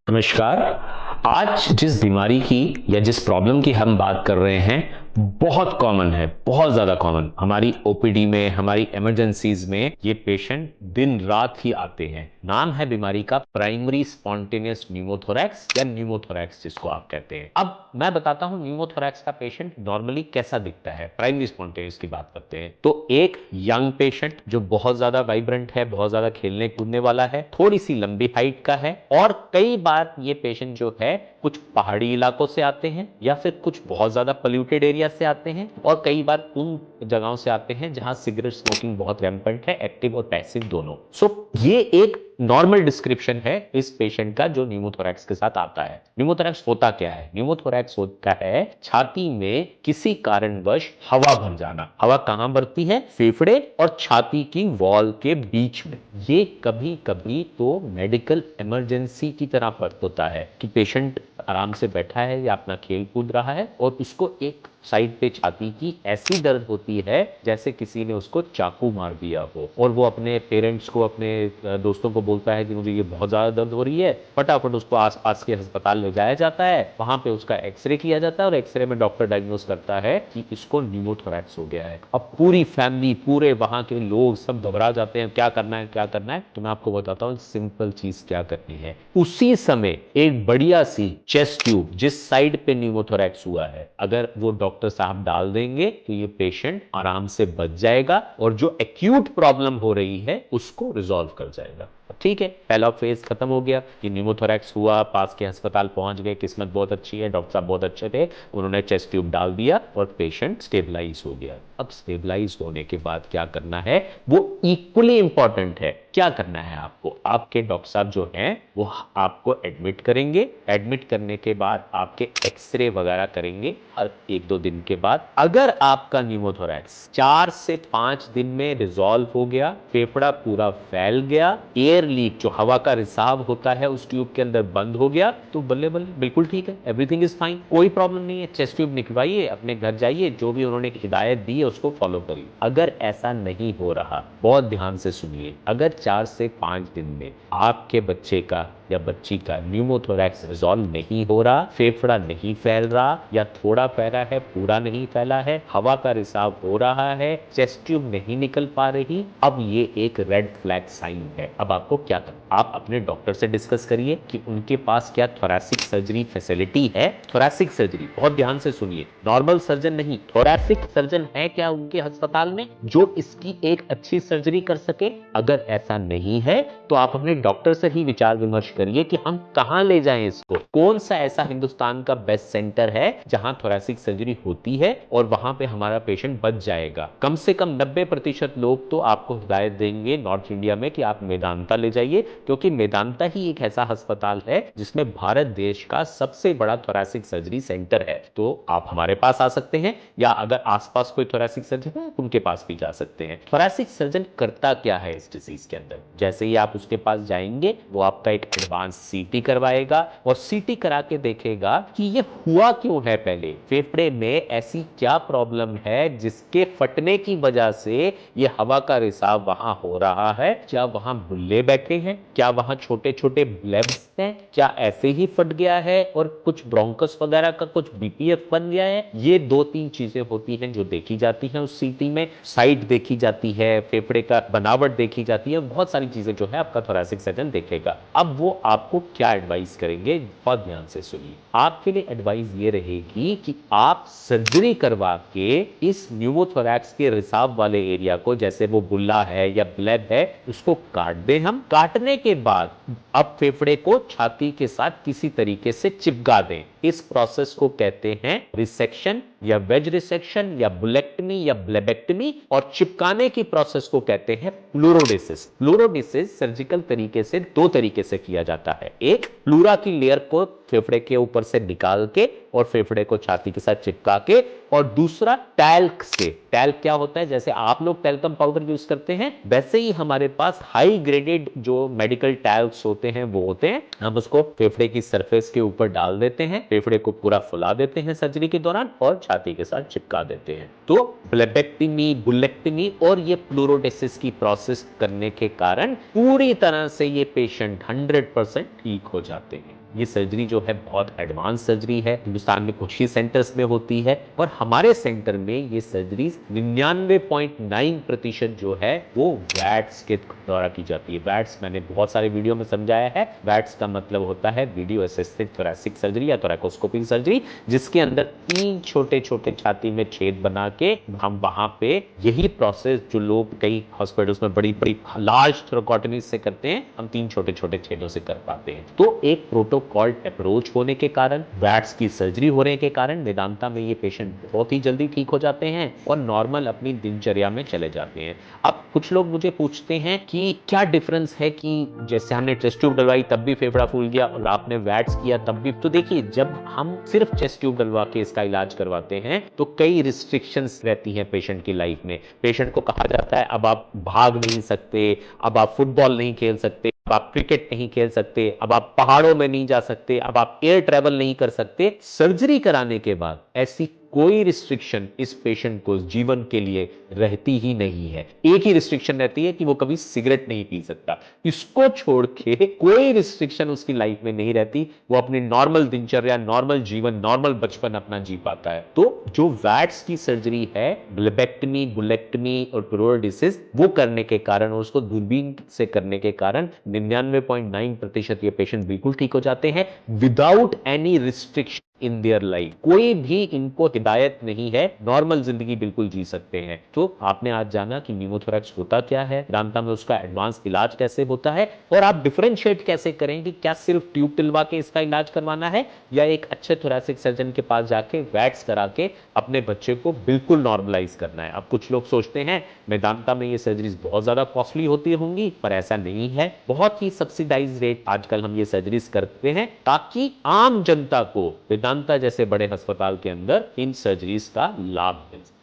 नमस्कार। आज जिस बीमारी की या जिस प्रॉब्लम की हम बात कर रहे हैं बहुत कॉमन है, बहुत ज़्यादा कॉमन। हमारी ओपीडी में, हमारी इमरजेंसीज में ये पेशेंट दिन रात ही आते हैं। नाम है बीमारी का प्राइमरी स्पॉन्टेनियस न्यूमोथोरैक्स या न्यूमोथोरैक्स जिसको आप कहते हैं। अब मैं बताता हूं न्यूमोथोरैक्स का पेशेंट नॉर्मली कैसा दिखता है। प्राइमरी स्पॉन्टेनियस की बात करते हैं तो एक यंग पेशेंट जो बहुत ज्यादा वाइब्रेंट है, बहुत ज्यादा खेलने कूदने वाला है, थोड़ी सी लंबी हाइट का है, और कई बार ये पेशेंट जो है कुछ पहाड़ी इलाकों से आते हैं या फिर कुछ बहुत ज्यादा पोल्यूटेड एरिया से आते हैं, और कई बार उन जगहों से आते हैं जहां सिगरेट स्मोकिंग बहुत रैम्पेंट है, एक्टिव और पैसिव दोनों। ये एक नॉर्मल डिस्क्रिप्शन है इस पेशेंट का जो न्यूमोथोरैक्स के साथ आता है। न्यूमोथोरैक्स होता क्या है? न्यूमोथोरैक्स होता है छाती में किसी कारणवश हवा भर जाना। हवा कहां भरती है? फेफड़े और छाती की वॉल के बीच में। ये कभी कभी तो मेडिकल इमरजेंसी की तरह होता है कि पेशेंट आराम से बैठा है या अपना खेल कूद रहा है और उसको एक साइड पे छाती की ऐसी दर्द होती है जैसे किसी ने उसको चाकू मार दिया हो, और वो अपने पेरेंट्स को, अपने दोस्तों को बोलता है कि मुझे ये बहुत ज्यादा दर्द हो रही है। फटाफट उसको आसपास के अस्पताल ले जाया जाता है, वहां पे उसका एक्सरे किया जाता है और एक्सरे में डॉक्टर डायग्नोस करता है कि इसको न्यूमोथोरैक्स हो गया है। अब पूरी फैमिली, पूरे वहां के लोग सब घबरा जाते हैं, क्या करना है क्या करना है। तो मैं आपको बताता हूँ सिंपल चीज क्या करनी है। उसी समय एक बढ़िया सी चेस्ट ट्यूब जिस साइड पे न्यूमोथोरैक्स हुआ है, अगर वो डॉक्टर साहब डाल देंगे तो ये पेशेंट आराम से बच जाएगा और जो एक्यूट प्रॉब्लम हो रही है उसको रिजॉल्व कर जाएगा। ठीक है, पहला फेज खत्म हो गया कि न्यूमोथोरैक्स हुआ, पास के अस्पताल पहुंच गए, किस्मत बहुत अच्छी है, डॉक्टर साहब बहुत अच्छे थे, उन्होंने चेस्ट ट्यूब डाल दिया और पेशेंट स्टेबलाइज हो गया। अब स्टेबलाइज होने के बाद क्या करना है वो इक्वली इंपॉर्टेंट है। क्या करना है आपको? आपके डॉक्टर साहब जो हैं वो आपको एडमिट करेंगे। एडमिट करने के बाद आपके एक्सरे वगैरह करेंगे और एक दो दिन के बाद अगर आपका न्यूमोथोरैक्स 4 से 5 दिन में रिजॉल्व हो गया, फेफड़ा पूरा फैल गया, एयर लीक जो हवा का रिसाव होता है उस ट्यूब के अंदर बंद हो गया, तो बल्ले बल्ले बिल्कुल ठीक है, एवरीथिंग इज फाइन, कोई प्रॉब्लम नहीं है। चेस्ट ट्यूब निकलवाइए, अपने घर जाइए, जो भी उन्होंने हिदायत दी है उसको फॉलो करिए। अगर ऐसा नहीं हो रहा, बहुत ध्यान से सुनिए, अगर 4 से 5 दिन में आपके बच्चे का या बच्ची का न्यूमोथोरैक्स रिजॉल्व नहीं हो रहा, फेफड़ा नहीं फैल रहा या थोड़ा फैला है, पूरा नहीं फैला है, हवा का रिसाव हो रहा है, चेस्ट ट्यूब नहीं निकल पा रही, अब ये एक रेड फ्लैग साइन है। अब आपको क्या करना? आप अपने डॉक्टर से डिस्कस करिए कि उनके पास क्या थोरैसिक सर्जरी फैसिलिटी है। थोरैसिक सर्जरी, बहुत ध्यान से सुनिए, नॉर्मल सर्जन नहीं, थोरैसिक सर्जन है क्या उनके अस्पताल में जो इसकी एक अच्छी सर्जरी कर सके? अगर ऐसा नहीं है तो आप अपने डॉक्टर से ही विचार विमर्श करिए कि हम कहां ले जाएं इसको। कौन सा ऐसा हिंदुस्तान का बेस्ट सेंटर है जहां थोरैसिक सर्जरी होती है और वहां पे हमारा पेशेंट बच जाएगा। कम से कम 90% लोग तो आपको हिदायत देंगे नॉर्थ इंडिया में कि आप मेदांता ले जाइए, क्योंकि मेदांता ही एक ऐसा अस्पताल है जिसमें भारत देश का सबसे बड़ा थोरैसिक सर्जरी सेंटर है। तो आप हमारे पास आ सकते हैं, या अगर आसपास कोई थोरैसिक सर्जन है उनके पास भी जा सकते हैं। थोरैसिक सर्जन करता क्या है इस डिजीज के अंदर? जैसे ही आप उसके पास जाएंगे वो आपका एक एडवांस सीटी करवाएगा और सीटी करा के देखेगा कि ये हुआ क्यों है, पहले फेफड़े में ऐसी क्या प्रॉब्लम है जिसके फटने की वजह से ये हवा का रिसाव वहां हो रहा है। क्या वहां बुल्ले बैठे हैं? क्या वहां छोटे छोटे ब्लेब्स हैं? क्या ऐसे ही फट गया है और कुछ ब्रोंकस वगैरह का कुछ बीपीएफ बन गया है? ये 2-3 चीजें होती हैं जो देखी जाती हैं उस सीटी में। साइट देखी जाती है, फेफड़े का बनावट देखी जाती है, बहुत सारी चीजें जो है आपका थोरैसिक सर्जन देखेगा। अब वो आपको क्या एडवाइस करेंगे, बहुत ध्यान से सुनिए। आपके लिए एडवाइस ये रहेगी कि आप सर्जरी करवा के इस न्यूमोथोरैक्स के रिसाव वाले एरिया को, जैसे वो बुल्ला है या ब्लेब है, उसको काट दें। हम काटने के बाद अब फेफड़े को छाती के साथ किसी तरीके से चिपका दें। इस प्रोसेस को कहते हैं रिसेक्शन या वेज रिसेक्शन या बुलेक्टमी या ब्लेबेक्टमी, और चिपकाने की प्रोसेस को कहते हैं प्लूरोडेसिस। प्लूरोडेसिस सर्जिकल तरीके से 2 तरीके से किया जाता है। एक, प्लूरा की लेयर को फेफड़े के ऊपर से निकाल के और फेफड़े को छाती के साथ चिपका के, और दूसरा टैल्क से। टैल्क क्या होता है? जैसे आप लोग टैल्कम पाउडर यूज करते हैं, वैसे ही हमारे पास हाई ग्रेडेड जो मेडिकल टैल्क्स होते हैं वो होते हैं। हम उसको फेफड़े की सरफेस के ऊपर डाल देते हैं, फेफड़े को पूरा फुला देते हैं सर्जरी के दौरान और छाती के साथ चिपका देते हैं। तो ब्लेबेक्टमी, बुलेक्टमी और ये प्लूरोडेसिस की प्रोसेस करने के कारण पूरी तरह से ये पेशेंट 100% ठीक हो जाते हैं। ये सर्जरी जो है बहुत एडवांस सर्जरी है, हिंदुस्तान में कुछ ही सेंटर्स में होती है और हमारे सेंटर में ये सर्जरी 99.9% जो है वो वैट्स के द्वारा की जाती है। वैट्स मैंने बहुत सारे वीडियो में समझाया है। वैट्स का मतलब होता है वीडियो असिस्टेड थोरैसिक सर्जरी या थोरैकोस्कोपी सर्जरी, जिसके अंदर 3 छोटे छोटे छाती में छेद बना के हम वहां पे यही प्रोसेस जो लोग कई हॉस्पिटल्स में बड़ी बड़ी लार्ज थोरैकोटॉमी से करते हैं, हम 3 छोटे छोटे छेदों से कर पाते हैं। तो एक प्रोटोकॉल अप्रोच होने के कारण, वैट्स की सर्जरी होने के कारण वेदांता में ये पेशेंट बहुत ही जल्दी ठीक हो जाते हैं और नॉर्मल अपनी दिनचर्या में चले जाते हैं। अब कुछ लोग मुझे पूछते हैं कि क्या डिफरेंस है कि जैसे हमने चेस्ट ट्यूब डलवाई तब भी फेफड़ा फूल गया और आपने वैट्स किया तब भी। तो देखिए, जब हम सिर्फ चेस्ट ट्यूब डलवा के इसका इलाज करवाते हैं तो कई रिस्ट्रिक्शंस रहती हैं पेशेंट की लाइफ में। पेशेंट को कहा जाता है अब आप भाग नहीं सकते, अब आप फुटबॉल नहीं खेल सकते, अब आप क्रिकेट नहीं खेल सकते, अब आप पहाड़ों में नहीं जा सकते, अब आप एयर ट्रैवल नहीं कर सकते। सर्जरी कराने के बाद ऐसी कोई रिस्ट्रिक्शन इस पेशेंट को जीवन के लिए रहती ही नहीं है। एक ही रिस्ट्रिक्शन रहती है कि वो कभी सिगरेट नहीं पी सकता। इसको छोड़ के कोई रिस्ट्रिक्शन उसकी लाइफ में नहीं रहती। वो अपनी नॉर्मल दिनचर्या, नॉर्मल जीवन, नॉर्मल बचपन अपना जी पाता है। तो जो वैट्स की सर्जरी है, ब्लेबेक्टमी, बुलेक्टमी और प्रोडिसिस, वो करने के कारण, उसको दूरबीन से करने के कारण 99.9% ये पेशेंट बिल्कुल ठीक हो जाते हैं without any restriction in their life. कोई भी इनको हिदायत नहीं है, नॉर्मल जिंदगी बिल्कुल जी सकते हैं। तो आपने आज जाना कि न्यूमोथोरैक्स होता क्या है, वेदांता में उसका एडवांस इलाज कैसे होता है और आप डिफरेंशिएट कैसे करें कि क्या सिर्फ ट्यूब टिलवा के इसका इलाज करवाना है या एक अच्छे थोरैसिक सर्जन के पास जाके वैट्स करा के अपने बच्चे को बिल्कुल नॉर्मलाइज करना है। अब कुछ लोग सोचते हैं वेदांता में ये सर्जरीज बहुत ज्यादा कॉस्टली होती होंगी, पर ऐसा नहीं है। बहुत ही सब्सिडाइज रेट आजकल हम ये सर्जरीज करते हैं ताकि आम जनता को वेदांता जैसे बड़े अस्पताल के अंदर इन सर्जरीज का लाभ मिल सके।